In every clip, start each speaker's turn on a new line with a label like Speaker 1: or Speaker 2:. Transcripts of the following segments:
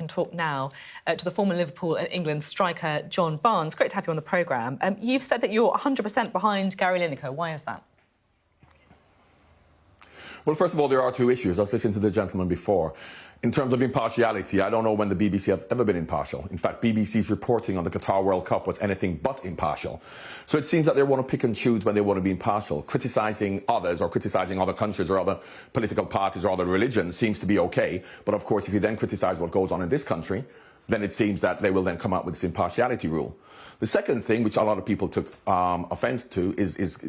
Speaker 1: talk now to the former Liverpool and England striker, John Barnes. Great to have you on the programme. You've said that you're 100% behind Gary Lineker. Why is that?
Speaker 2: Well, first of all, there are two issues. I was listening to the gentleman before. In terms of impartiality, I don't know when the BBC have ever been impartial. In fact, BBC's reporting on the Qatar World Cup was anything but impartial. So it seems that they want to pick and choose when they want to be impartial. Criticising others or criticising other countries or other political parties or other religions seems to be okay. But of course, if you then criticise what goes on in this country, then it seems that they will then come out with this impartiality rule. The second thing, which a lot of people took offence to, is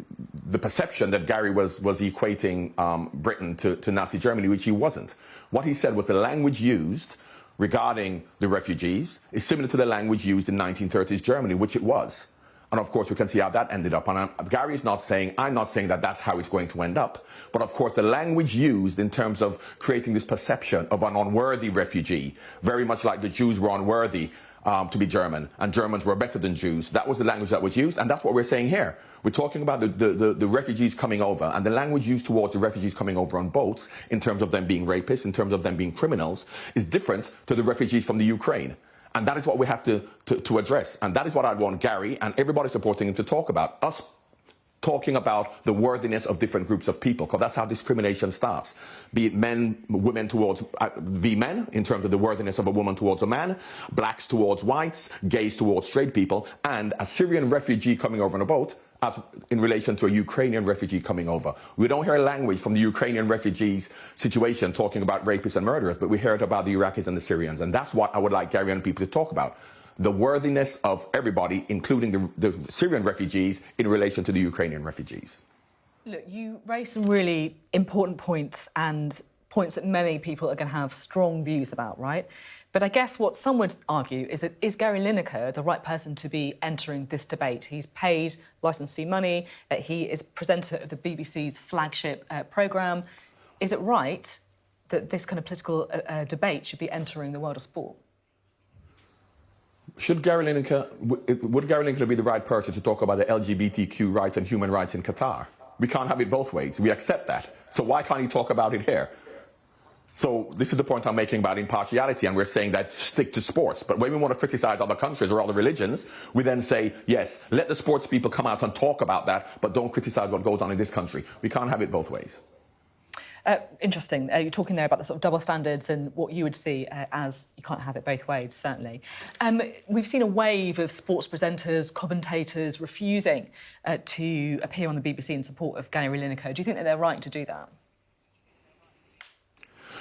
Speaker 2: the perception that Gary was equating Britain to Nazi Germany, which he wasn't. What he said was the language used regarding the refugees is similar to the language used in 1930s Germany, which it was. And of course, we can see how that ended up. And Gary is not saying, I'm not saying that that's how it's going to end up. But of course, the language used in terms of creating this perception of an unworthy refugee, very much like the Jews were unworthy to be German, and Germans were better than Jews. That was the language that was used, and that's what we're saying here. We're talking about the refugees coming over, and the language used towards the refugees coming over on boats, in terms of them being rapists, in terms of them being criminals, is different to the refugees from the Ukraine. And that is what we have to address. And that is what I want Gary and everybody supporting him to talk about. Us talking about the worthiness of different groups of people, because that's how discrimination starts. Be it men, women towards men, in terms of the worthiness of a woman towards a man, blacks towards whites, gays towards straight people, and a Syrian refugee coming over on a boat in relation to a Ukrainian refugee coming over. We don't hear language from the Ukrainian refugees situation talking about rapists and murderers, but we hear it about the Iraqis and the Syrians. And that's what I would like Gary and people to talk about. The worthiness of everybody, including the Syrian refugees, in relation to the Ukrainian refugees.
Speaker 1: Look, you raised some really important points, and points that many people are going to have strong views about, right? But I guess what some would argue is that, is Gary Lineker the right person to be entering this debate? He's paid licence fee money. He is presenter of the BBC's flagship programme. Is it right that this kind of political debate should be entering the world of sport?
Speaker 2: Would Gary Lineker be the right person to talk about the LGBTQ rights and human rights in Qatar? We can't have it both ways. We accept that. So why can't he talk about it here? So this is the point I'm making about impartiality, and we're saying that stick to sports. But when we want to criticize other countries or other religions, we then say, yes, let the sports people come out and talk about that, but don't criticize what goes on in this country. We can't have it both ways.
Speaker 1: Interesting. You're talking there about the sort of double standards and what you would see as you can't have it both ways, certainly. We've seen a wave of sports presenters, commentators refusing to appear on the BBC in support of Gary Lineker. Do you think that they're right to do that?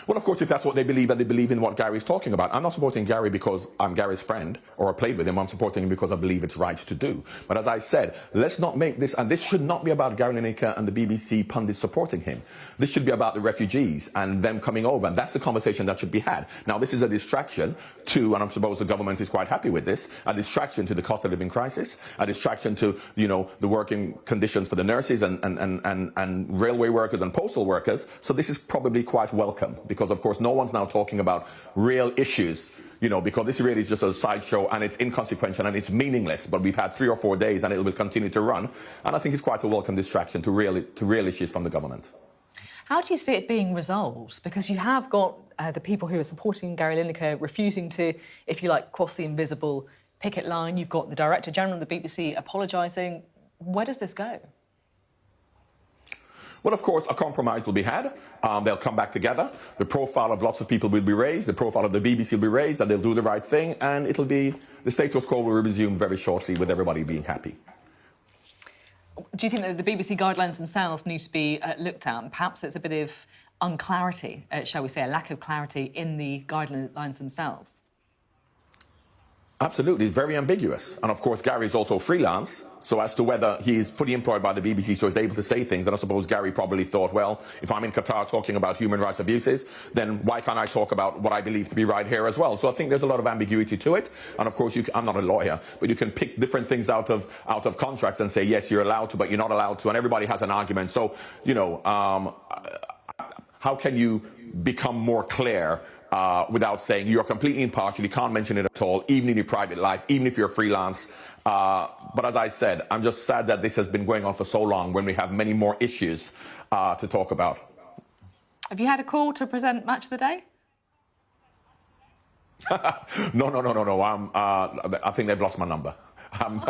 Speaker 2: Well, of course, if that's what they believe, and they believe in what Gary's talking about. I'm not supporting Gary because I'm Gary's friend or I played with him. I'm supporting him because I believe it's right to do. But as I said, let's not make this, and this should not be about Gary Lineker and the BBC pundits supporting him. This should be about the refugees and them coming over, and that's the conversation that should be had. Now, this is a distraction to, and I suppose the government is quite happy with this, a distraction to the cost of living crisis, a distraction to, you know, the working conditions for the nurses and railway workers and postal workers. So this is probably quite welcome, because of course no one's now talking about real issues, you know, because this really is just a sideshow and it's inconsequential and it's meaningless. But we've had 3 or 4 days and it will continue to run, and I think it's quite a welcome distraction to real issues from the government.
Speaker 1: How do you see it being resolved? Because you have got the people who are supporting Gary Lineker refusing to, if you like, cross the invisible picket line. You've got the Director General of the BBC apologising. Where does this go?
Speaker 2: Well, of course, a compromise will be had. They'll come back together. The profile of lots of people will be raised. The profile of the BBC will be raised, and they'll do the right thing. And it'll be, the status quo will resume very shortly, with everybody being happy.
Speaker 1: Do you think that the BBC guidelines themselves need to be looked at? Perhaps it's a bit of unclarity, shall we say, a lack of clarity in the guidelines themselves.
Speaker 2: Absolutely, it's very ambiguous. And of course, Gary is also freelance, so as to whether he is fully employed by the BBC, so he's able to say things. And I suppose Gary probably thought, well, if I'm in Qatar talking about human rights abuses, then why can't I talk about what I believe to be right here as well? So I think there's a lot of ambiguity to it. And of course, I'm not a lawyer, but you can pick different things out of contracts and say, yes, you're allowed to, but you're not allowed to. And everybody has an argument. So, you know, how can you become more clear without saying you're completely impartial, you can't mention it at all, even in your private life, even if you're freelance. But as I said, I'm just sad that this has been going on for so long when we have many more issues to talk about.
Speaker 1: Have you had a call to present Match of the Day?
Speaker 2: No. I think they've lost my number. I'm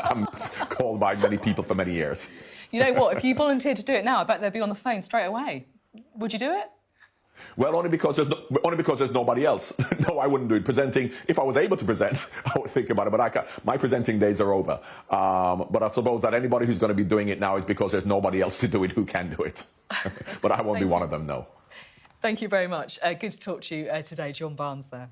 Speaker 2: called by many people for many years.
Speaker 1: You know what? If you volunteered to do it now, I bet they'd be on the phone straight away. Would you do it?
Speaker 2: Well, only because there's nobody else. No, I wouldn't do it. Presenting, if I was able to present, I would think about it. But my presenting days are over. But I suppose that anybody who's going to be doing it now is because there's nobody else to do it who can do it. But I won't be one of them, no.
Speaker 1: Thank you very much. Good to talk to you today, John Barnes there.